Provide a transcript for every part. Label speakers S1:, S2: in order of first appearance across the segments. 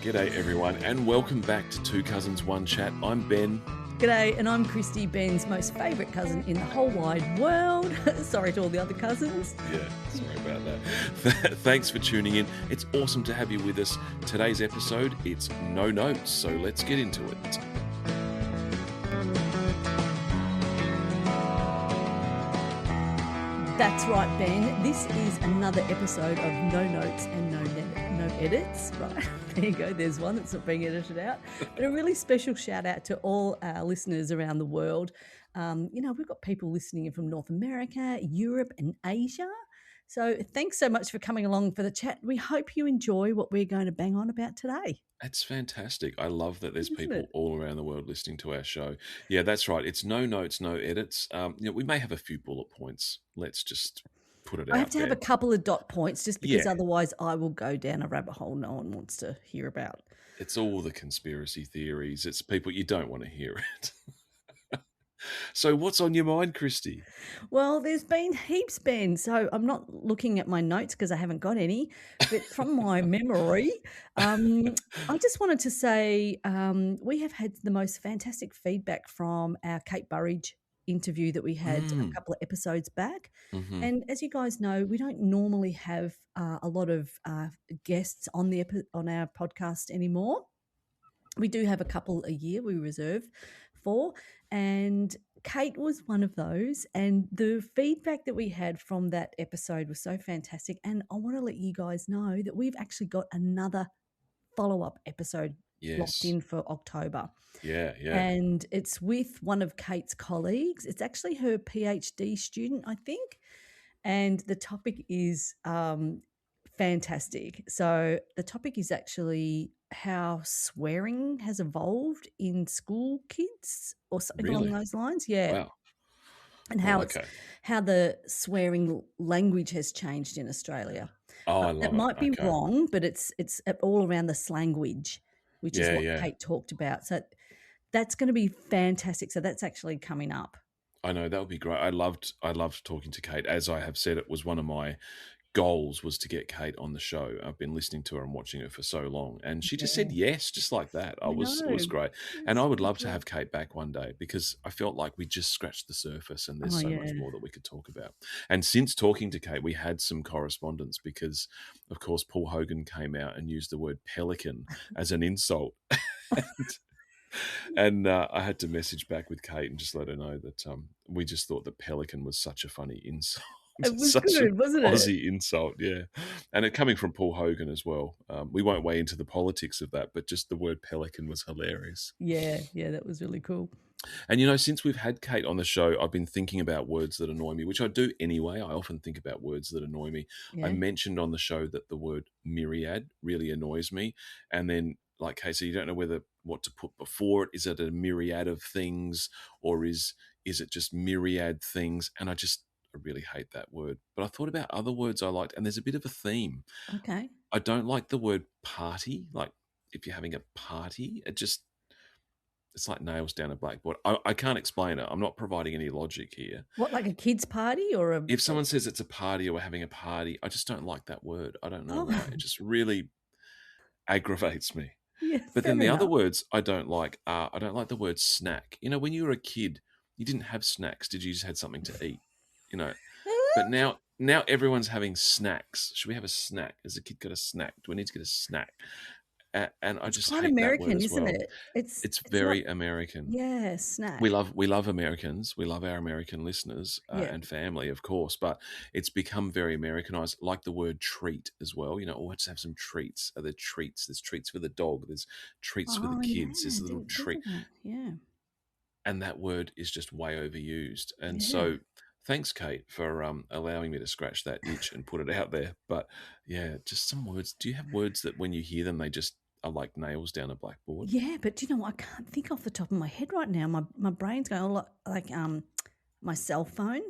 S1: G'day everyone and welcome back to Two Cousins One Chat. I'm Ben.
S2: G'day, and I'm Kristy, Ben's most favourite cousin in the whole wide world. Sorry to all the other cousins.
S1: Yeah, sorry about that. Thanks for tuning in. It's awesome to have you with us. Today's episode, it's no notes, so let's get into it.
S2: That's right, Ben. This is another episode of No Notes and No Edits. Right, there you go. There's one that's not being edited out. But a really special shout out to all our listeners around the world. We've got people listening in from North America, Europe and Asia. So thanks so much for coming along for the chat. We hope you enjoy what we're going to bang on about today.
S1: That's fantastic. I love that there's people all around the world listening to our show. Yeah, that's right. It's no notes, no edits. We may have a few bullet points. Let's just put it out there.
S2: I have to have a couple of dot points just because otherwise I will go down a rabbit hole no one wants to hear about.
S1: It's all the conspiracy theories. It's people you don't want to hear it. So what's on your mind, Kristy?
S2: Well, there's been heaps, Ben. So I'm not looking at my notes because I haven't got any. But from my memory, I just wanted to say we have had the most fantastic feedback from our Kate Burridge interview that we had a couple of episodes back. Mm-hmm. And as you guys know, we don't normally have a lot of guests on our podcast anymore. We do have a couple a year we reserve for, and Kate was one of those, and the feedback that we had from that episode was so fantastic. And I want to let you guys know that we've actually got another follow-up episode locked in for October.
S1: Yeah.
S2: And it's with one of Kate's colleagues. It's actually her PhD student, I think, and the topic is fantastic. So the topic is actually how swearing has evolved in school kids or something along those lines. Yeah.
S1: Wow.
S2: And how the swearing language has changed in Australia.
S1: Oh, I love it.
S2: It might be wrong, but it's all around the slanguage, which is what Kate talked about. So that's going to be fantastic. So that's actually coming up.
S1: I know, that would be great. I loved talking to Kate. As I have said, it was one of my goals was to get Kate on the show. I've been listening to her and watching her for so long, and she just said yes, just like that. It was great, and I would love to have Kate back one day because I felt like we just scratched the surface, and there's so much more that we could talk about. And since talking to Kate, we had some correspondence because, of course, Paul Hogan came out and used the word pelican as an insult. And I had to message back with Kate and just let her know that we just thought that pelican was such a funny insult.
S2: It was good, wasn't it?
S1: Aussie insult, yeah. And it coming from Paul Hogan as well. We won't weigh into the politics of that, but just the word pelican was hilarious.
S2: Yeah, that was really cool.
S1: And, since we've had Kate on the show, I've been thinking about words that annoy me, which I do anyway. I often think about words that annoy me. Yeah. I mentioned on the show that the word myriad really annoys me. And then, like Kate said, you don't know what to put before it. Is it a myriad of things or is it just myriad things? And I really hate that word. But I thought about other words I liked, and there's a bit of a theme.
S2: Okay.
S1: I don't like the word party. Like if you're having a party, it's like nails down a blackboard. I can't explain it. I'm not providing any logic here.
S2: What, like a kid's party or
S1: if someone says it's a party or we're having a party, I just don't like that word. I don't know why. It just really aggravates me.
S2: Yeah,
S1: but then the other words I don't like are, I don't like the word snack. When you were a kid, you didn't have snacks. Did you? Just had something to eat, But now everyone's having snacks. Should we have a snack? Has a kid got a snack? Do we need to get a snack? And I just hate
S2: American,
S1: that word as
S2: isn't
S1: well.
S2: it?
S1: It's very American.
S2: Yeah, snack.
S1: We love Americans. We love our American listeners and family, of course. But it's become very Americanized, like the word treat as well. Let's have some treats. Are there treats? There's treats for the dog. There's treats for the kids. There's a little treat.
S2: Yeah.
S1: And that word is just way overused. And so thanks, Kate, for allowing me to scratch that itch and put it out there. But yeah, just some words. Do you have words that when you hear them, they just are like nails down a blackboard?
S2: Yeah, but do you know what? I can't think off the top of my head right now. My brain's going a lot like my cell phone.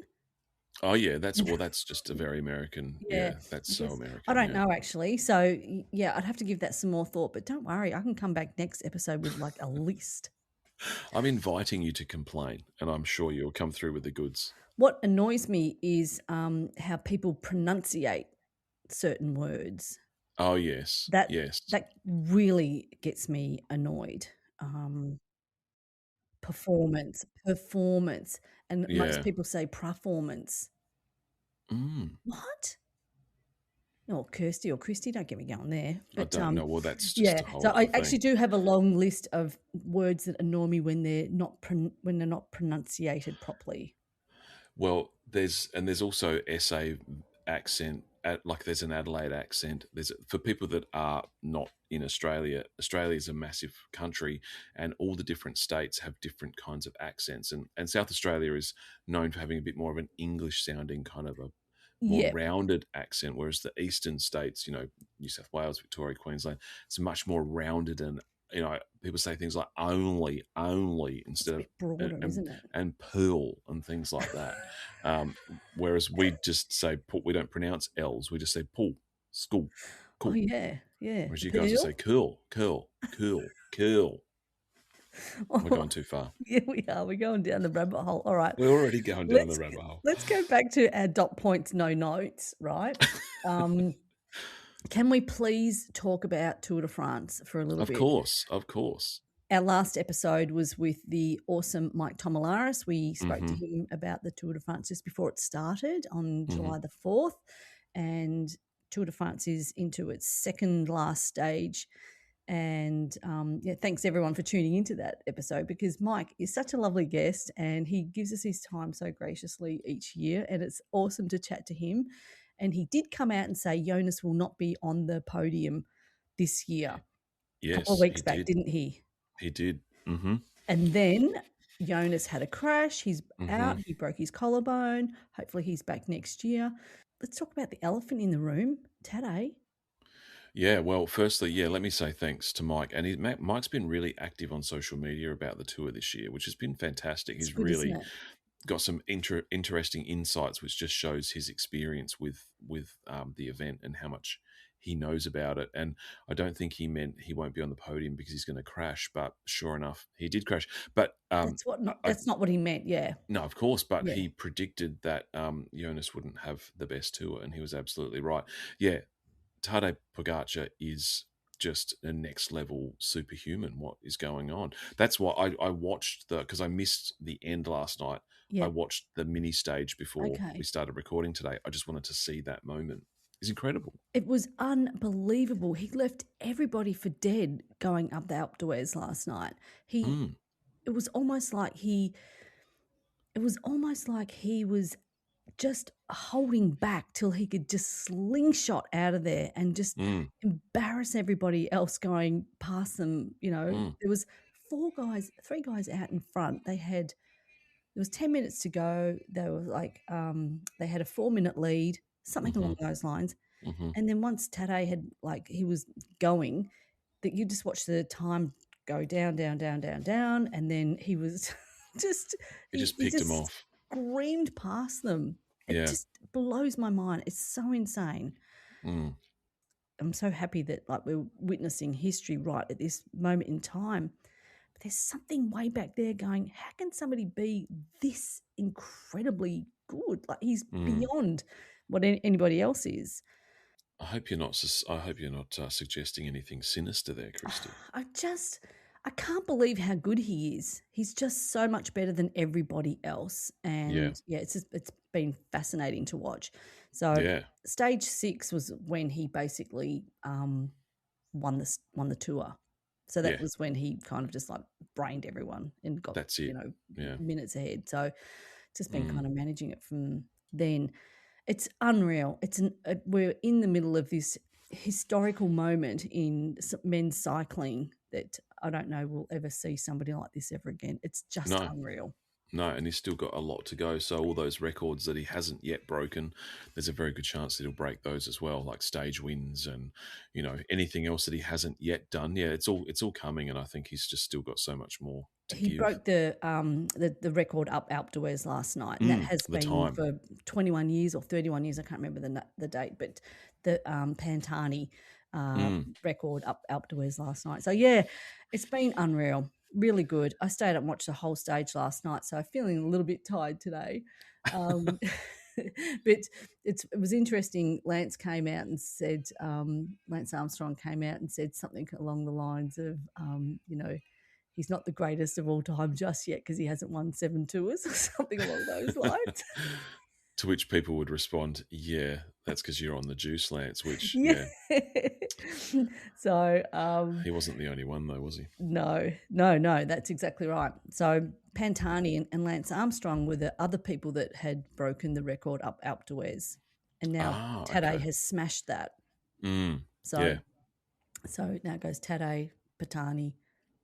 S1: Oh yeah, that's just a very American. Yeah, that's so American.
S2: I don't know actually. So yeah, I'd have to give that some more thought. But don't worry, I can come back next episode with like a list.
S1: I'm inviting you to complain, and I'm sure you'll come through with the goods.
S2: What annoys me is how people pronunciate certain words.
S1: Oh, yes.
S2: That
S1: Yes.
S2: that really gets me annoyed. Performance, and most
S1: Yeah.
S2: people say performance.
S1: Mm.
S2: What? Or Kirsty or Kristy, don't get me going there.
S1: I
S2: But,
S1: don't know. Well, that's just
S2: yeah,
S1: a whole
S2: so I
S1: other
S2: actually
S1: thing.
S2: do have a long list of words that annoy me when they're not pronunciated properly.
S1: Well, there's also SA accent. Like there's an Adelaide accent. There's for people that are not in Australia. Australia is a massive country, and all the different states have different kinds of accents. And South Australia is known for having a bit more of an English sounding kind of a more
S2: Yeah,
S1: rounded accent, whereas the eastern states, New South Wales, Victoria, Queensland, it's much more rounded and people say things like only
S2: it's a
S1: instead of
S2: bit broader,
S1: and
S2: isn't it?
S1: and pearl and things like that. Whereas we just say we don't pronounce L's, we just say pull, school,
S2: Oh,
S1: cool.
S2: yeah, yeah.
S1: Whereas you guys will
S2: Peel?
S1: say curl, curl, curl, curl. We're
S2: Oh,
S1: going too far.
S2: yeah, we are. We're going down the rabbit hole. All right.
S1: We're already going down the
S2: Let's
S1: rabbit hole.
S2: let's go back to our dot points, no notes, right? Can we please talk about Tour de France for a little
S1: Of
S2: bit?
S1: course, of course.
S2: Our last episode was with the awesome Mike Tomalaris. We spoke to
S1: Mm-hmm.
S2: him about the Tour de France just before it started on
S1: Mm-hmm.
S2: July the 4th. And Tour de France is into its second last stage. And thanks everyone for tuning into that episode, because Mike is such a lovely guest and he gives us his time so graciously each year. And it's awesome to chat to him. And he did come out and say Jonas will not be on the podium this year. A couple of
S1: Yes,
S2: weeks
S1: he
S2: back,
S1: did.
S2: didn't he?
S1: He did. Mm-hmm.
S2: And then Jonas had a crash. He's
S1: Mm-hmm.
S2: out. He broke his collarbone. Hopefully he's back next year. Let's talk about the elephant in the room, Tadej.
S1: Yeah, well, firstly, let me say thanks to Mike. And Mike's been really active on social media about the tour this year, which has been fantastic.
S2: It's
S1: He's
S2: good, isn't
S1: really
S2: it?
S1: got some interesting insights, which just shows his experience with the event and how much he knows about it. And I don't think he meant he won't be on the podium because he's going to crash, but sure enough, he did crash. But
S2: That's not what he meant. Yeah.
S1: no, of course, but
S2: Yeah.
S1: he predicted that Jonas wouldn't have the best tour, and he was absolutely right. Yeah, Tadej Pogačar is just a next level superhuman. What is going on? That's why I watched because I missed the end last night. I
S2: Yeah.
S1: watched the mini stage before we
S2: Okay.
S1: started recording today. I just wanted to see that moment. It's incredible.
S2: It was unbelievable. He left everybody for dead going up the Alpe d'Huez last night.
S1: Mm,
S2: It was almost like he was just holding back till he could just slingshot out of there and just
S1: mm,
S2: embarrass everybody else going past them.
S1: mm,
S2: There was three guys out in front. There was 10 minutes to go. They were like, they had a 4-minute lead, something
S1: mm-hmm,
S2: along those lines.
S1: mm-hmm.
S2: And then once Tadej had, like, he was going, that you just watch the time go down, down, down, down, down. And then he was just,
S1: It just
S2: he
S1: picked him
S2: just
S1: off.
S2: screamed past them. It
S1: Yeah.
S2: just blows my mind. It's so insane.
S1: Mm,
S2: I'm so happy that, like, we're witnessing history right at this moment in time. But there's something way back there going, how can somebody be this incredibly good? Like, he's
S1: mm.
S2: beyond what anybody else is.
S1: I hope you're not. I hope you're not suggesting anything sinister there, Kristy.
S2: I can't believe how good he is. He's just so much better than everybody else.
S1: Yeah.
S2: And it's been fascinating to watch. So
S1: Yeah.
S2: stage 6 was when he basically won the tour. So that
S1: Yeah.
S2: was when he kind of just like brained everyone and got,
S1: That's it. Yeah.
S2: minutes ahead. So just been
S1: Mm.
S2: kind of managing it from then. It's unreal. We're in the middle of this historical moment in men's cycling that I don't know we'll ever see somebody like this ever again. It's just
S1: No.
S2: unreal.
S1: No, and he's still got a lot to go. So all those records that he hasn't yet broken, there's a very good chance that he'll break those as well, like stage wins and anything else that he hasn't yet done. Yeah, it's all coming, and I think he's just still got so much more to
S2: He
S1: give.
S2: broke the record up Alpe d'Huez last night, and that has
S1: the
S2: been
S1: time.
S2: for 21 years or 31 years. I can't remember the date, but the Pantani record up Alpe d'Huez last night. So yeah, it's been unreal, really good. I stayed up and watched the whole stage last night, so I'm feeling a little bit tired today. But it was interesting. Lance Armstrong came out and said something along the lines of, he's not the greatest of all time just yet because he hasn't won 7 tours or something along those lines.
S1: To which people would respond, yeah, that's because you're on the juice, Lance, which,
S2: yeah. So
S1: he wasn't the only one though, was he?
S2: No, that's exactly right. So Pantani and Lance Armstrong were the other people that had broken the record up Alpe d'Huez, and now Tadej has smashed that. So now it goes Tadej, Pantani,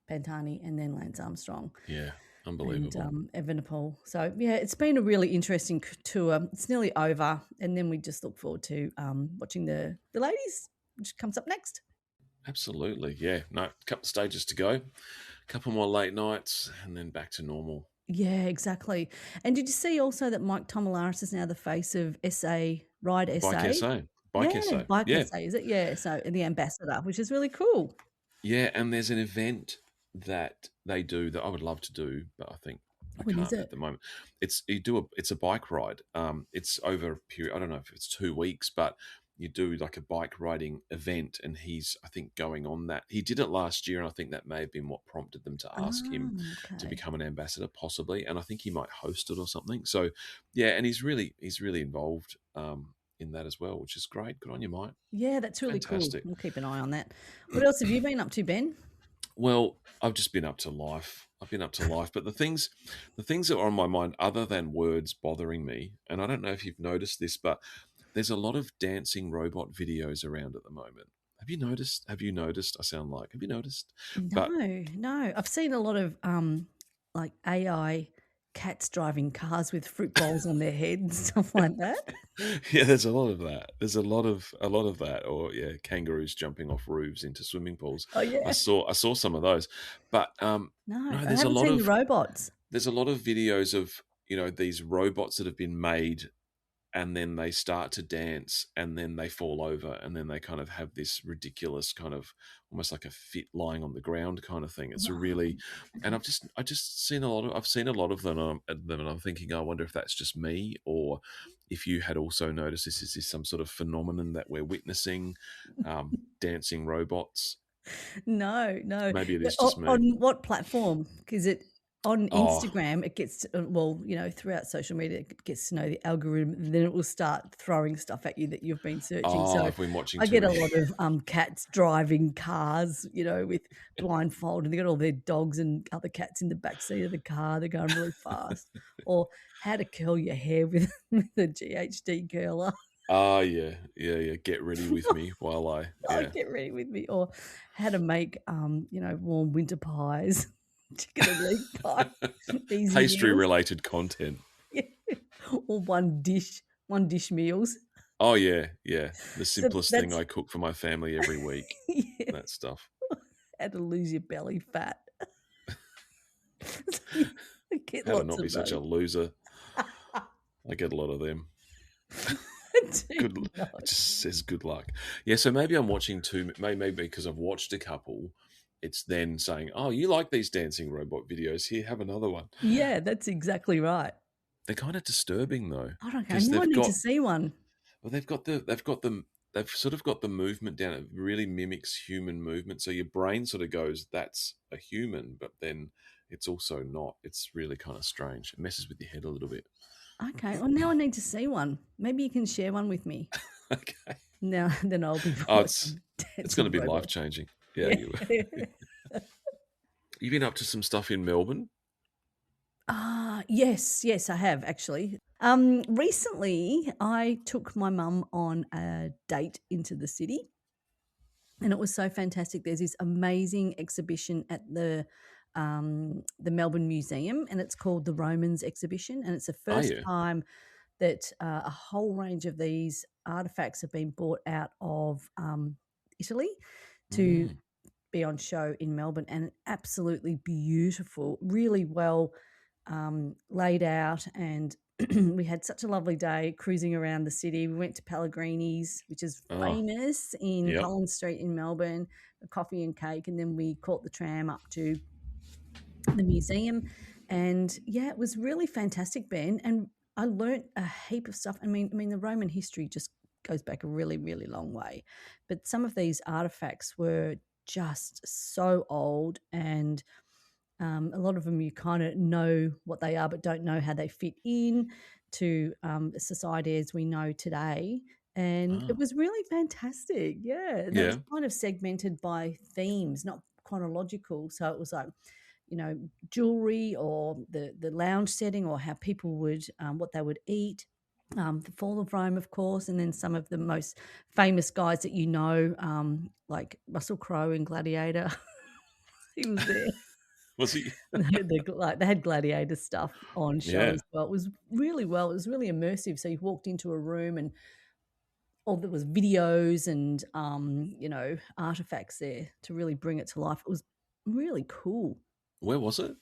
S2: and then Lance Armstrong.
S1: Yeah, unbelievable.
S2: And Evenepoel. So yeah, it's been a really interesting tour. It's nearly over, and then we just look forward to watching the ladies, which comes up next.
S1: Absolutely, yeah. No, a couple of stages to go, a couple more late nights, and then back to normal.
S2: Yeah, exactly. And did you see also that Mike Tomalaris is now the face of Ride SA?
S1: Bike SA.
S2: Bike SA, is it? Yeah, so the ambassador, which is really cool.
S1: Yeah, and there's an event that they do that I would love to do, but I think I can't at the moment. It's a bike ride. It's over a period, I don't know if it's 2 weeks, but you do like a bike riding event, and he's, I think, going on that. He did it last year, and I think that may have been what prompted them to ask him to become an ambassador, possibly. And I think he might host it or something. So, yeah, and he's really involved in that as well, which is great. Good on you, Mike.
S2: Yeah, that's really fantastic. Cool. We'll keep an eye on that. What else have you been up to, Ben?
S1: Well, I've just been up to life. But the things that are on my mind, other than words bothering me, and I don't know if you've noticed this, but there's a lot of dancing robot videos around at the moment. Have you noticed? Have you noticed? Have you noticed?
S2: No. I've seen a lot of like AI cats driving cars with fruit bowls on their head and stuff like that.
S1: Yeah, there's a lot of that. There's a lot of that. Or kangaroos jumping off roofs into swimming pools.
S2: Oh yeah,
S1: I saw some of those. But
S2: no, there's a lot of robots.
S1: There's a lot of videos of these robots that have been made, and then they start to dance, and then they fall over, and then they kind of have this ridiculous kind of almost like a fit lying on the ground kind of thing. It's really, and I've just seen a lot of them, and I'm thinking, I wonder if that's just me, or if you had also noticed this. Is this some sort of phenomenon that we're witnessing, dancing robots?
S2: No.
S1: Maybe it is just me.
S2: On what platform? Because it. On Instagram, it gets, throughout social media, it gets to know the algorithm, and then it will start throwing stuff at you that you've been searching. So
S1: I've been watching.
S2: I get a lot of cats driving cars, with blindfold, and they got all their dogs and other cats in the back seat of the car. They're going really fast. Or how to curl your hair with a GHD curler.
S1: Oh, yeah. Get ready with me while I
S2: get ready with me. Or how to make, warm winter pies. Chicken and leek pie.
S1: Pastry-related content.
S2: Yeah. Or one dish meals.
S1: Oh, yeah. The simplest thing I cook for my family every week. Yeah. That stuff.
S2: How to lose your belly fat.
S1: How to not be such a loser. I get a lot of them. It just says good luck. Yeah, so maybe I'm watching maybe because I've watched a couple. It's then saying, oh, you like these dancing robot videos? Here, have another one.
S2: Yeah, that's exactly right.
S1: They're kind of disturbing, though.
S2: I don't know. I need to see one.
S1: Well, they've sort of got the movement down. It really mimics human movement. So your brain sort of goes, that's a human, but then it's also not. It's really kind of strange. It messes with your head a little bit.
S2: Okay. Well, now I need to see one. Maybe you can share one with me.
S1: Okay.
S2: Now, then I'll be.
S1: It's going to be life-changing. Yeah. You've been up to some stuff in Melbourne?
S2: Yes, I have actually. Recently, I took my mum on a date into the city, and it was so fantastic. There's this amazing exhibition at the Melbourne Museum, and it's called the Romans Exhibition, and it's the first time that a whole range of these artifacts have been brought out of Italy to be on show in Melbourne, and absolutely beautiful, really well laid out, and we had such a lovely day cruising around the city. We went to Pellegrini's, which is famous in Collins Street in Melbourne, a coffee and cake, and then we caught the tram up to the museum, and it was really fantastic, Ben. And I learnt a heap of stuff. I mean, the Roman history just goes back a really, really long way, but some of these artifacts were just so old, and a lot of them you kind of know what they are, but don't know how they fit in to society as we know today. And it
S1: Oh,
S2: was really fantastic. Yeah. And it was
S1: yeah.
S2: kind of segmented by themes, not chronological. So it was like, jewelry or the lounge setting or how people would, what they would eat. The fall of Rome, of course, and then some of the most famous guys that like Russell Crowe in Gladiator. He was there.
S1: Was he?
S2: They had gladiator stuff on show
S1: Yeah.
S2: as well. It was really well. It was really immersive. So you walked into a room and all there was videos and artifacts there to really bring it to life. It was really cool.
S1: Where was it?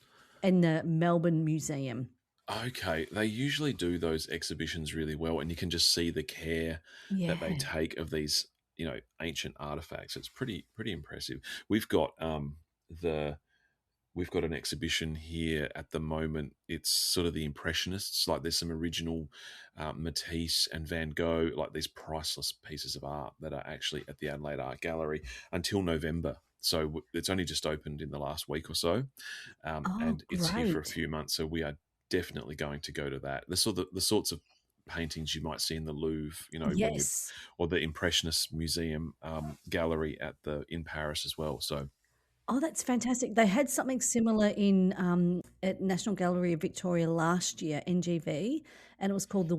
S2: In the Melbourne Museum.
S1: Okay, they usually do those exhibitions really well, and you can just see the care that they
S2: Yeah.
S1: take of these, ancient artifacts. It's pretty impressive. We've got the we've got an exhibition here at the moment. It's sort of the Impressionists. Like there's some original Matisse and Van Gogh, like these priceless pieces of art that are actually at the Adelaide Art Gallery until November. So it's only just opened in the last week or so,
S2: Oh,
S1: and it's here for a
S2: great.
S1: few months. So we are definitely going to go to that. The sorts of paintings you might see in the Louvre, when you
S2: Yes.
S1: or the Impressionist Museum gallery in Paris as well. So
S2: Oh, that's fantastic. They had something similar in at National Gallery of Victoria last year, NGV, and it was called the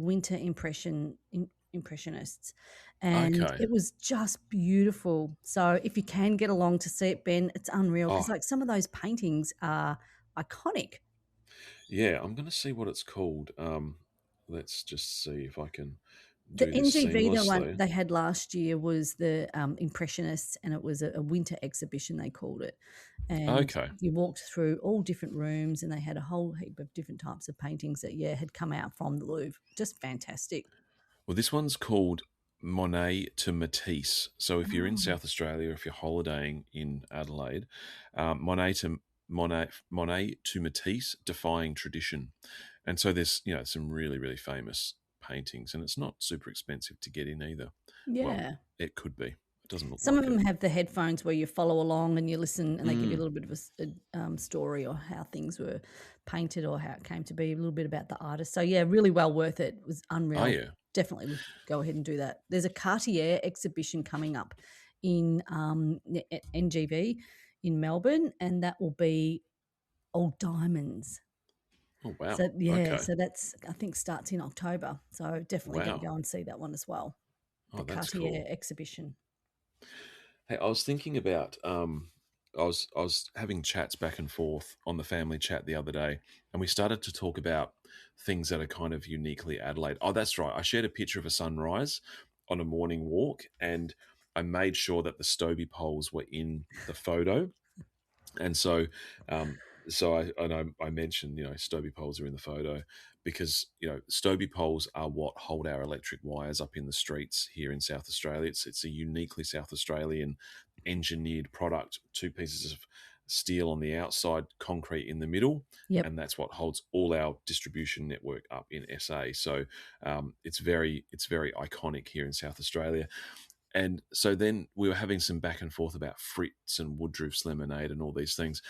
S2: Impressionists, and
S1: okay,
S2: it was just beautiful. So if you can get along to see it, Ben, it's unreal
S1: oh
S2: because like some of those paintings are iconic.
S1: yeah, I'm going to see what it's called. Let's just see if I can
S2: The
S1: do this
S2: NGV, the one
S1: seamlessly.
S2: they had last year was the Impressionists, and it was a winter exhibition, they called it. And
S1: Okay.
S2: you walked through all different rooms, and they had a whole heap of different types of paintings that, yeah, had come out from the Louvre. Just fantastic.
S1: Well, this one's called Monet to Matisse. So if you're in
S2: Oh,
S1: South Australia, if you're holidaying in Adelaide, Monet to Matisse, defying tradition. And so there's some really famous paintings, and it's not super expensive to get in either. Well,
S2: yeah.
S1: it could be. It doesn't look
S2: Some of
S1: like
S2: them
S1: it.
S2: have the headphones where you follow along and you listen, and they give you a
S1: Mm.
S2: little bit of a story or how things were painted or how it came to be, a little bit about the artist. So yeah, really well worth it. It was
S1: Oh
S2: unreal.
S1: yeah.
S2: Definitely would go ahead and do that. There's a Cartier exhibition coming up in NGV in Melbourne, and that will be old diamonds.
S1: Oh wow.
S2: So yeah,
S1: Okay.
S2: so that's I think starts in October. So definitely going to
S1: Wow.
S2: go and see that one as well. The
S1: Oh, that's
S2: Cartier
S1: cool.
S2: exhibition.
S1: Hey, I was thinking about I was having chats back and forth on the family chat the other day, and we started to talk about things that are kind of uniquely Adelaide. Oh, that's right. I shared a picture of a sunrise on a morning walk, and I made sure that the Stobie poles were in the photo. And so, um, I mentioned Stobie poles are in the photo because Stobie poles are what hold our electric wires up in the streets here in South Australia. It's a uniquely South Australian engineered product. Two pieces of steel on the outside, concrete in the middle,
S2: Yep.
S1: and that's what holds all our distribution network up in SA. So it's very iconic here in South Australia. And so then we were having some back and forth about Fritz and Woodroofe's lemonade and all these things.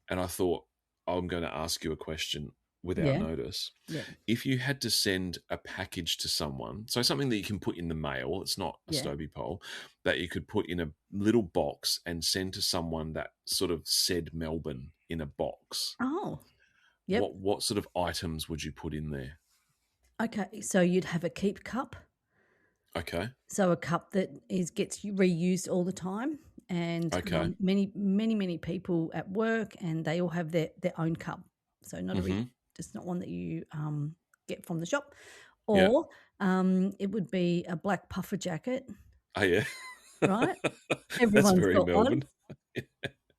S1: And I thought, I'm going to ask you a question without
S2: Yeah.
S1: notice.
S2: Yep.
S1: If you had to send a package to someone, so something that you can put in the mail, it's not a
S2: Yeah.
S1: Stobie pole, that you could put in a little box and send to someone that sort of said Melbourne in a box,
S2: Oh, yep.
S1: what sort of items would you put in there?
S2: Okay, so you'd have a keep cup.
S1: Okay.
S2: So a cup that gets reused all the time, and
S1: Okay.
S2: many people at work, and they all have their own cup. So
S1: Mm-hmm.
S2: just not one that you get from the shop,
S1: Yeah.
S2: or it would be a black puffer jacket,
S1: Oh, yeah.
S2: right?
S1: That's
S2: Everyone's
S1: very
S2: got one.
S1: Melbourne.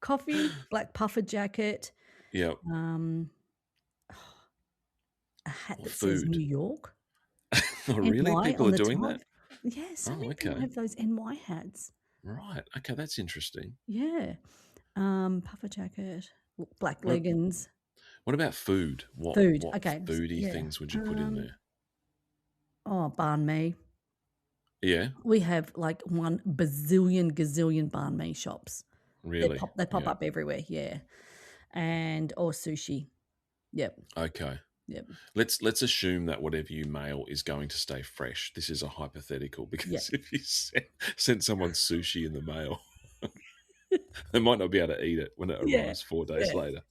S2: Coffee, black puffer jacket,
S1: Yeah.
S2: um, a hat
S1: Or
S2: that says New
S1: food.
S2: York,
S1: Oh, really?
S2: NY
S1: People
S2: on
S1: are
S2: the
S1: doing
S2: top.
S1: that?
S2: Yeah, so
S1: Oh,
S2: many people
S1: okay.
S2: have those NY hats.
S1: Right. Okay, that's interesting.
S2: Yeah. Puffer jacket, black
S1: What
S2: leggings,
S1: what about food? What
S2: food.
S1: what
S2: Okay,
S1: foody
S2: yeah.
S1: things would you put in
S2: Um,
S1: there?
S2: Oh, banh mi.
S1: Yeah,
S2: We have like 1 bazillion gazillion banh mi shops.
S1: really.
S2: They pop
S1: Yeah.
S2: up everywhere, yeah. And or sushi. Yep.
S1: Okay.
S2: Yep.
S1: Let's assume that whatever you mail is going to stay fresh. This is a hypothetical
S2: Yep.
S1: because if you send someone sushi in the mail, they might not be able to eat it when it
S2: Yeah.
S1: arrives 4 days later.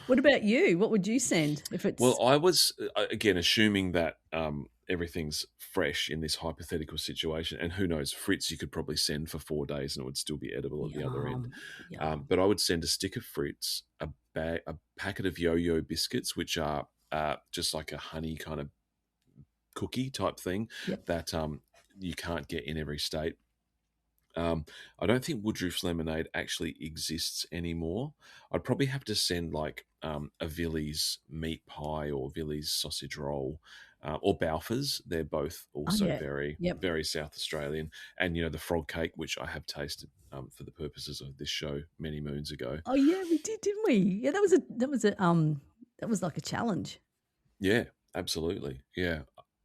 S2: What about you? What would you send if it's?
S1: Well, I was again assuming that everything's fresh in this hypothetical situation, and who knows, Fritz you could probably send for 4 days and it would still be edible at the other end.
S2: Yum.
S1: But I would send a stick of Fritz, a packet of yo-yo biscuits, which are just like a honey kind of cookie type thing
S2: Yep.
S1: that you can't get in every state. I don't think Woodroof's lemonade actually exists anymore. I'd probably have to send like a Villiers meat pie or Villiers sausage roll or Balfour's. They're both also very, very South Australian. And, the frog cake, which I have tasted for the purposes of this show many moons ago.
S2: Oh, yeah, we did, didn't we? Yeah, that was like a challenge.
S1: Yeah, absolutely. Yeah.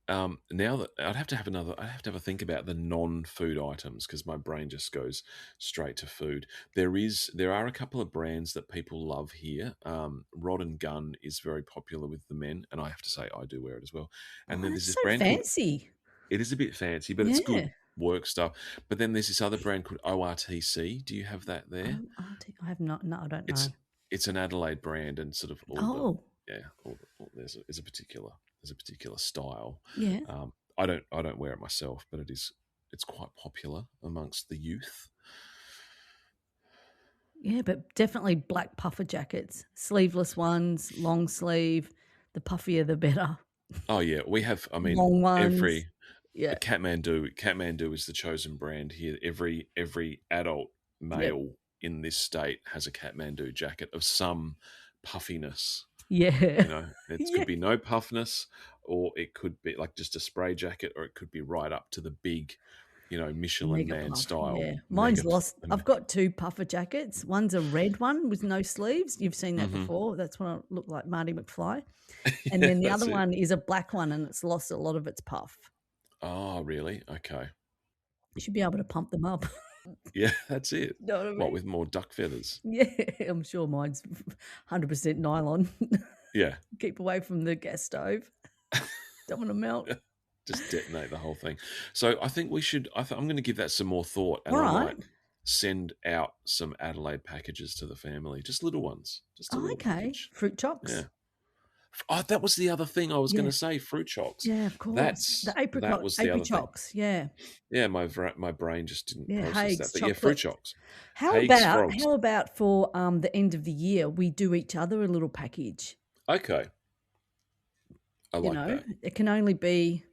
S1: Now that I'd have to have a think about the non-food items because my brain just goes straight to food. There are a couple of brands that people love here. Rod and Gun is very popular with the men, and I have to say I do wear it as well. And then there's this
S2: so
S1: brand
S2: fancy.
S1: It is a bit fancy, but it's good work stuff. But then there's this other brand called ORTC. Do you have that there?
S2: I have not. No, I don't know.
S1: It's an Adelaide brand, and sort of there's a particular style.
S2: Yeah.
S1: I don't wear it myself, but it's quite popular amongst the youth.
S2: Yeah, but definitely black puffer jackets, sleeveless ones, long sleeve. The puffier, the better.
S1: Oh yeah, we have. I mean,
S2: long ones.
S1: Kathmandu is the chosen brand here. Every adult male in this state has a Kathmandu jacket of some puffiness.
S2: Yeah.
S1: It could be no puffness, or it could be like just a spray jacket, or it could be right up to the big, Michelin Man puff, style.
S2: Yeah. Mine's lost. I've got 2 puffer jackets. One's a red one with no sleeves. You've seen that before. That's when I look like Marty McFly. And then the other one is a black one, and it's lost a lot of its puff.
S1: Oh, really? Okay.
S2: You should be able to pump them up.
S1: Yeah, that's it.
S2: Know what I mean?
S1: What, with more duck feathers?
S2: Yeah, I'm sure mine's 100% nylon.
S1: Yeah.
S2: Keep away from the gas stove. Don't want to melt.
S1: Just detonate the whole thing. So I think I'm going to give that some more thought, and
S2: I
S1: might send out some Adelaide packages to the family, just little ones. Just a little package.
S2: Fruit chocks.
S1: Yeah. Oh, that was the other thing I was going to say. Fruit chocks.
S2: Yeah, of course.
S1: The apricot. That was the other
S2: chocks.
S1: thing.
S2: Yeah.
S1: Yeah, my brain just didn't process that. But
S2: chocolate.
S1: Fruit chocks.
S2: How about for the end of the year we do each other a little package?
S1: Okay. I like that.
S2: It can only be.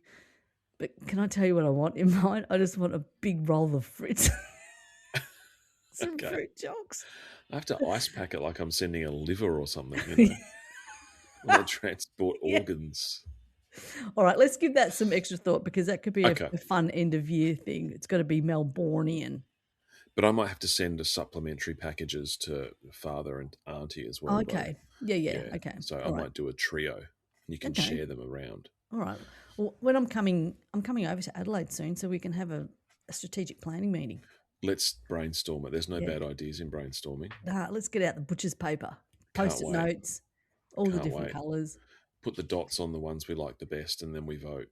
S2: But can I tell you what I want in mine? I just want a big roll of fruits. Some fruit chocks.
S1: I have to ice pack it like I'm sending a liver or something. When I transport organs.
S2: All right, let's give that some extra thought because that could be a fun end of year thing. It's got to be Melbourneian.
S1: But I might have to send a supplementary packages to father and auntie as well.
S2: Okay. Yeah. Okay.
S1: So I might do a trio. You can share them around.
S2: All right. Well, when I'm coming over to Adelaide soon, so we can have a strategic planning meeting.
S1: Let's brainstorm it. There's no bad ideas in brainstorming.
S2: Let's get out the butcher's paper, post-it notes, all the different colours.
S1: Put the dots on the ones we like the best, and then we vote.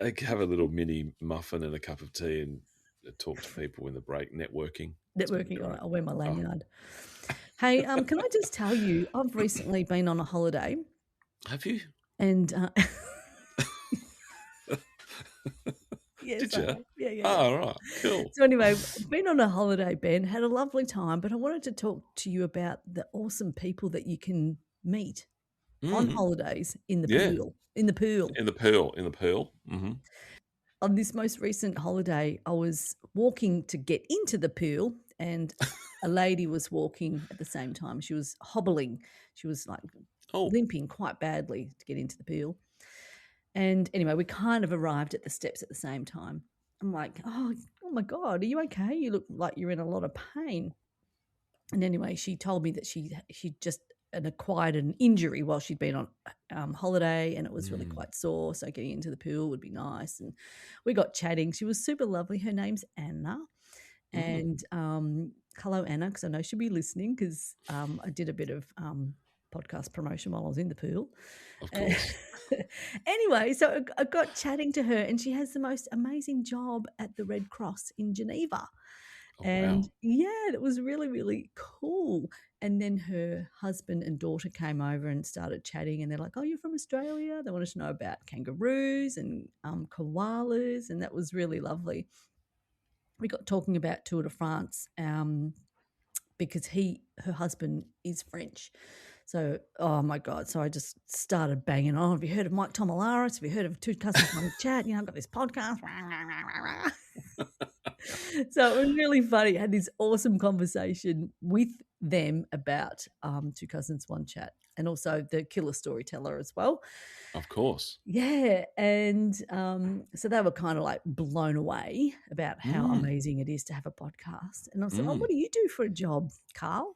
S1: Have a little mini muffin and a cup of tea and talk to people in the break. Networking.
S2: All right, I'll wear my lanyard. Hey, can I just tell you, I've recently been on a holiday.
S1: Have you?
S2: And
S1: did you?
S2: Yeah.
S1: Oh, right. Cool.
S2: So anyway, been on a holiday, Ben, had a lovely time, but I wanted to talk to you about the awesome people that you can meet on holidays in the pool. In the pool.
S1: Mm-hmm.
S2: On this most recent holiday, I was walking to get into the pool and a lady was walking at the same time. She was hobbling. She was like limping quite badly to get into the pool. And anyway, we kind of arrived at the steps at the same time. I'm like, oh my God, are you okay? You look like you're in a lot of pain. And anyway, she told me that she just acquired an injury while she'd been on holiday, and it was really quite sore. So getting into the pool would be nice. And we got chatting. She was super lovely. Her name's Anna. And hello, Anna, because I know she'll be listening because I did a bit of podcast promotion while I was in the pool.
S1: Of course.
S2: Anyway, so I got chatting to her, and she has the most amazing job at the Red Cross in Geneva.
S1: Oh,
S2: And
S1: wow.
S2: yeah, it was really, really cool. And then her husband and daughter came over and started chatting, and they're like, "Oh, you're from Australia?" They wanted to know about kangaroos and koalas, and that was really lovely. We got talking about Tour de France because her husband is French. So, oh my God. So I just started banging on. Have you heard of Mike Tomalaris? Have you heard of Two Cousins on the Chat? I've got this podcast. So it was really funny. I had this awesome conversation with them about Two Cousins, One Chat, and also the killer storyteller as well.
S1: Of course.
S2: Yeah. And so they were kind of like blown away about how amazing it is to have a podcast. And I was like, "Oh, what do you do for a job, Karl?"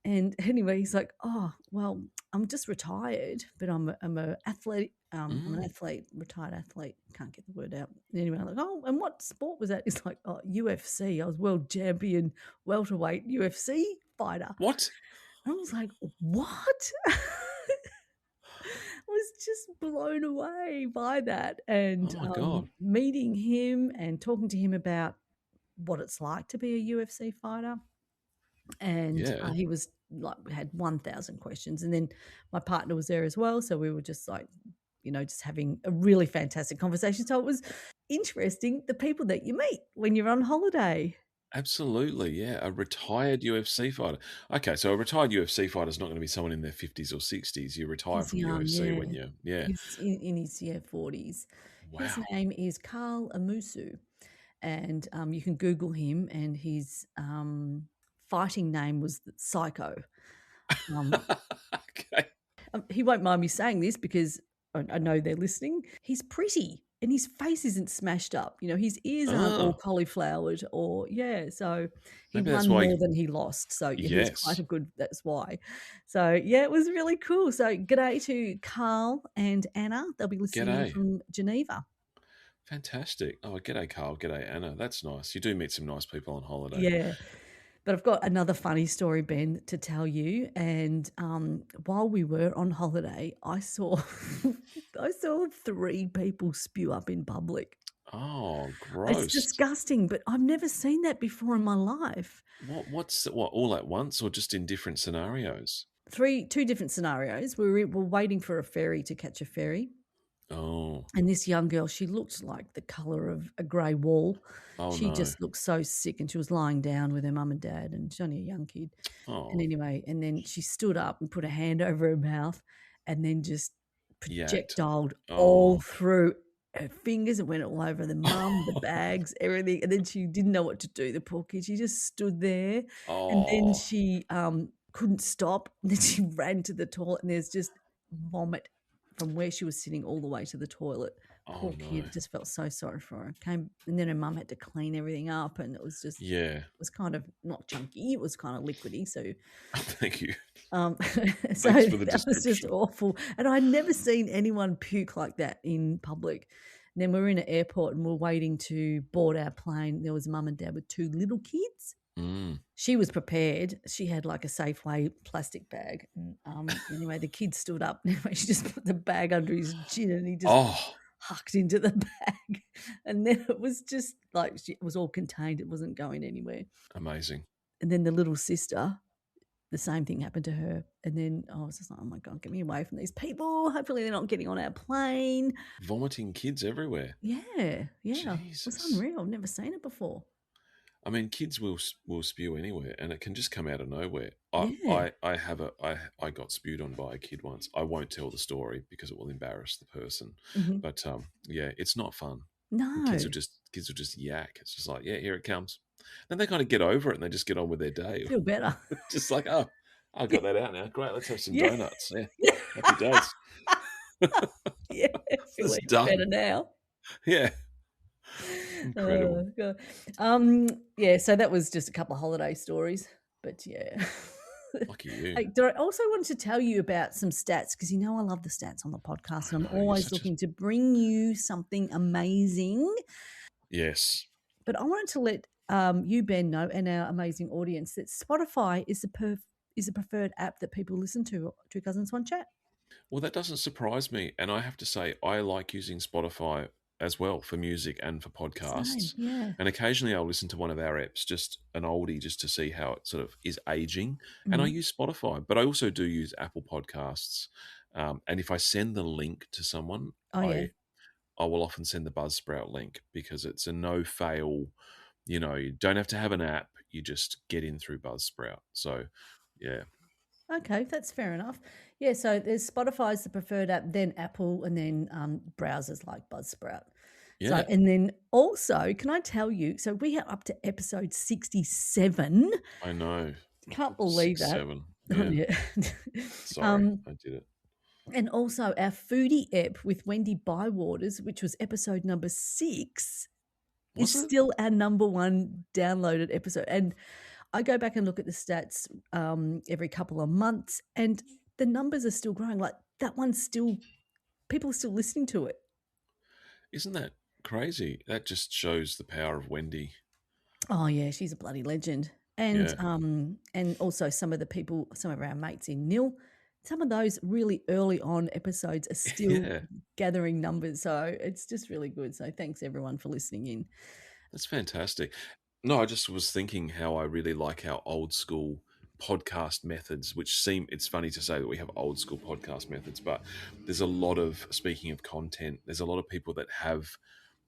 S2: And anyway, he's like, "Oh, well, I'm just retired, but I'm an athlete. I'm an athlete, retired athlete. Can't get the word out." Anyway, I'm like, "Oh, and what sport was that?" He's like, "Oh, UFC. I was world champion, welterweight UFC fighter."
S1: What?
S2: I was like, "What?" I was just blown away by that. And
S1: Oh my God.
S2: meeting him and talking to him about what it's like to be a UFC fighter. And
S1: Yeah.
S2: he was like, we had 1,000 questions. And then my partner was there as well. So we were just like, just having a really fantastic conversation. So it was interesting, the people that you meet when you're on holiday.
S1: Absolutely, yeah. A retired UFC fighter. Okay, so a retired UFC fighter is not going to be someone in their 50s or 60s. You retire
S2: He's
S1: from
S2: young,
S1: UFC
S2: yeah.
S1: when you, yeah.
S2: He's in his 40s. His
S1: Wow.
S2: name is Karl Amoussou. And you can Google him, and his fighting name was Psycho.
S1: Okay.
S2: He won't mind me saying this because I know they're listening. He's pretty, and his face isn't smashed up. His ears aren't all
S1: Oh,
S2: cauliflowered, so he
S1: maybe that's
S2: won more
S1: why.
S2: than he lost. So yeah, he's
S1: Yes.
S2: quite a good. That's why. So yeah, it was really cool. So g'day to Karl and Anna. They'll be listening in
S1: G'day.
S2: from Geneva.
S1: Fantastic. Oh, g'day, Carl. G'day, Anna. That's nice. You do meet some nice people on holiday.
S2: Yeah. But I've got another funny story, Ben, to tell you. And while we were on holiday, I saw I saw 3 people spew up in public.
S1: Oh,
S2: It's
S1: gross.
S2: disgusting, but I've never seen that before in my life.
S1: What's all at once or just in different scenarios?
S2: 2 different scenarios. We were waiting for a ferry to catch a ferry.
S1: Oh.
S2: And this young girl, she looked like the colour of a grey wall.
S1: Oh,
S2: She
S1: no.
S2: just looked so sick, and she was lying down with her mum and dad, and she's only a young kid.
S1: Oh.
S2: And anyway, and then she stood up and put her hand over her mouth and then just
S1: Yacked.
S2: projectiled
S1: Oh.
S2: all through her fingers. It went all over the mum, the bags, everything. And then she didn't know what to do, the poor kid. She just stood there. And then
S1: Oh.
S2: she couldn't stop. And then she ran to the toilet, and there's just vomit from where she was sitting all the way to the toilet. Poor
S1: Oh,
S2: kid.
S1: no.
S2: Just felt so sorry for her. And then her mum had to clean everything up, and it was just,
S1: Yeah.
S2: it was kind of not chunky. It was kind of liquidy. So,
S1: Thank you.
S2: so
S1: Thanks for the
S2: that was just
S1: description.
S2: awful. And I'd never seen anyone puke like that in public. And then we were in an airport, and we're waiting to board our plane. There was mum and dad with 2 little kids. She was prepared. She had like a Safeway plastic bag. And, anyway, the kid stood up. Anyway, she just put the bag under his chin, and he just hucked into the bag. And then it was just like, it was all contained. It wasn't going anywhere.
S1: Amazing.
S2: And then the little sister, the same thing happened to her. And then I was just like, oh my God, get me away from these people. Hopefully they're not getting on our plane.
S1: Vomiting kids everywhere.
S2: Yeah. It
S1: Jesus.
S2: was unreal. I've never seen it before.
S1: I mean, kids will spew anywhere, and it can just come out of nowhere.
S2: Yeah.
S1: I got spewed on by a kid once. I won't tell the story because it will embarrass the person.
S2: Mhm.
S1: But yeah, it's not fun.
S2: No.
S1: Kids will just yak. It's just like, yeah, here it comes. Then they kind of get over it and they just get on with their day.
S2: Feel better.
S1: Just like, oh, I got that out now. Great, let's have some
S2: Yeah.
S1: donuts. Yeah, happy days.
S2: Yeah. Feel even better now.
S1: Yeah. Incredible.
S2: God. Yeah, so that was just a couple of holiday stories. But yeah.
S1: Lucky you.
S2: Hey, I also wanted to tell you about some stats because I love the stats on the podcast, and I'm always looking to bring you something amazing.
S1: Yes.
S2: But I wanted to let you, Ben, know, and our amazing audience that Spotify is the preferred app that people listen to Two Cousins One Chat.
S1: Well, that doesn't surprise me, and I have to say I like using Spotify as well for music and for podcasts.
S2: Same, yeah.
S1: And occasionally I'll listen to one of our apps, just an oldie, just to see how it sort of is aging. And I use Spotify, but I also do use Apple Podcasts. And if I send the link to someone, I will often send the Buzzsprout link because it's a no-fail. You don't have to have an app. You just get in through Buzzsprout. So, yeah.
S2: Okay, that's fair enough. Yeah, so there's Spotify's the preferred app, then Apple, and then browsers like Buzzsprout.
S1: Yeah.
S2: So, and then also, can I tell you, so we are up to episode 67.
S1: I know.
S2: Can't believe
S1: 67.
S2: that.
S1: Yeah. Sorry, I did it.
S2: And also our foodie app with Wendy Bywaters, which was episode number 6, is still our number 1 downloaded episode. And I go back and look at the stats every couple of months, and the numbers are still growing. Like that one's still, people are still listening to it. Isn't
S1: that crazy? That just shows the power of Wendy.
S2: Oh yeah, she's a bloody legend. And and also some of our mates in Nil, some of those really early on episodes are still gathering numbers. So it's just really good. So thanks everyone for listening in.
S1: That's fantastic. No, I just was thinking how I really like our old school podcast methods, it's funny to say that we have old school podcast methods, but there's a lot of, speaking of content, there's a lot of people that have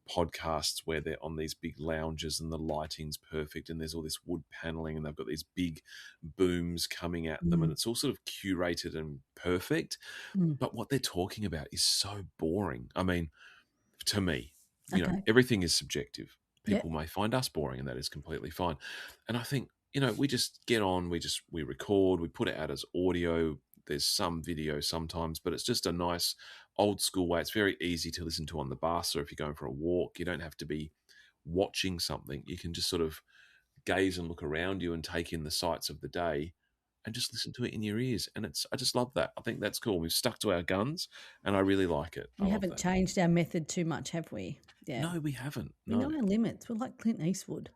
S1: podcasts where they're on these big lounges and the lighting's perfect and there's all this wood paneling and they've got these big booms coming at them and it's all sort of curated and perfect. But what they're talking about is so boring. I mean, to me, everything is subjective. People may find us boring and that is completely fine. And I think, we just get on, we record, we put it out as audio. There's some video sometimes, but it's just a nice old school way. It's very easy to listen to on the bus or if you're going for a walk. You don't have to be watching something. You can just sort of gaze and look around you and take in the sights of the day and just listen to it in your ears. And I just love that. I think that's cool. We've stuck to our guns and I really like it.
S2: We haven't changed our method too much, have we?
S1: Yeah. No, we haven't.
S2: We know our limits. We're like Clint Eastwood.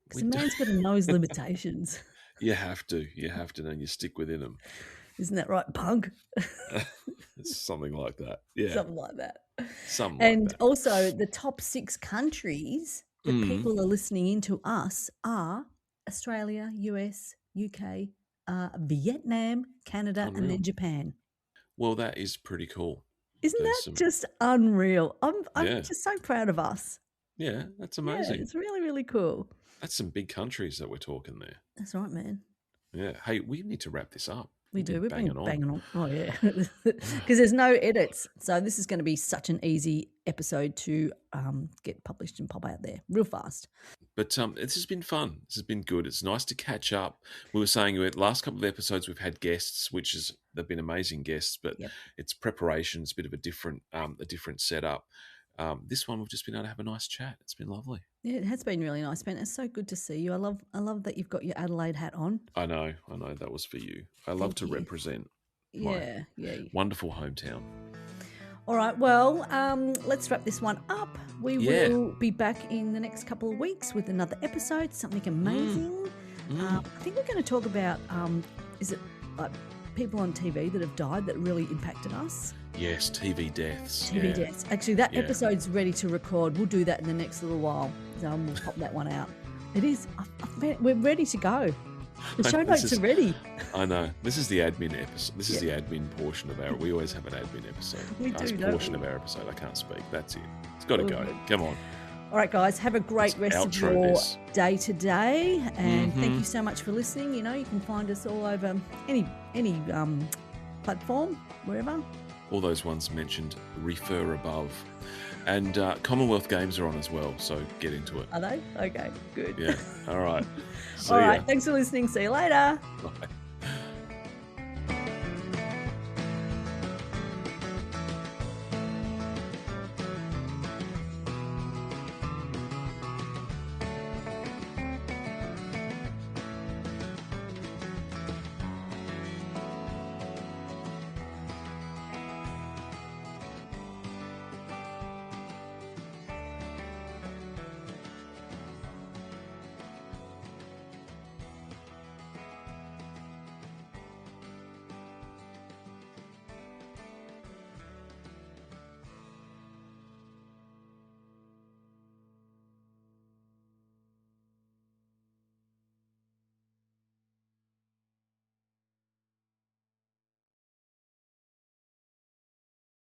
S2: Because a man's got to know his limitations.
S1: You have to, and you stick within them.
S2: Isn't that right, punk?
S1: It's something like that. Yeah.
S2: Something like that.
S1: And
S2: also the top 6 countries that people are listening into us are Australia, US, UK, Vietnam, Canada, and then Japan.
S1: Well, that is pretty cool.
S2: Isn't that just unreal? I'm just so proud of us.
S1: Yeah, that's amazing.
S2: Yeah, it's really, really cool.
S1: That's some big countries that we're talking there.
S2: That's right, man.
S1: Yeah. Hey, we need to wrap this up.
S2: We've been banging on. Oh, yeah. Because there's no edits. So this is going to be such an easy episode to get published and pop out there real fast.
S1: But this has been fun. This has been good. It's nice to catch up. We were saying the last couple of episodes we've had guests, they've been amazing guests, but it's preparation. It's a bit of a different setup. This one we've just been able to have a nice chat. It's been lovely.
S2: Yeah, it has been really nice, Ben. It's so good to see you. I love that you've got your Adelaide hat on.
S1: I know. That was for you. I love to represent my wonderful hometown.
S2: All right, well, let's wrap this one up. We will be back in the next couple of weeks with another episode, something amazing. I think we're going to talk about, is it like people on TV that have died that really impacted us?
S1: Yes, TV deaths.
S2: TV deaths. Actually, that episode's ready to record. We'll do that in the next little while. So we'll pop that one out. It is. We're ready to go. The show notes are ready.
S1: I know. This is the admin episode. This is the admin portion of our... We always have an admin episode.
S2: We do,
S1: portion of our episode. I can't speak. That's it. It's got to go. Come on.
S2: All right, guys. Have a great rest of your day today. And thank you so much for listening. You can find us all over any platform, wherever.
S1: All those ones mentioned, refer above. And Commonwealth Games are on as well, so get into it.
S2: Are they? Okay, good.
S1: Yeah. All right.
S2: All right. Thanks for listening. See you later.
S1: Bye.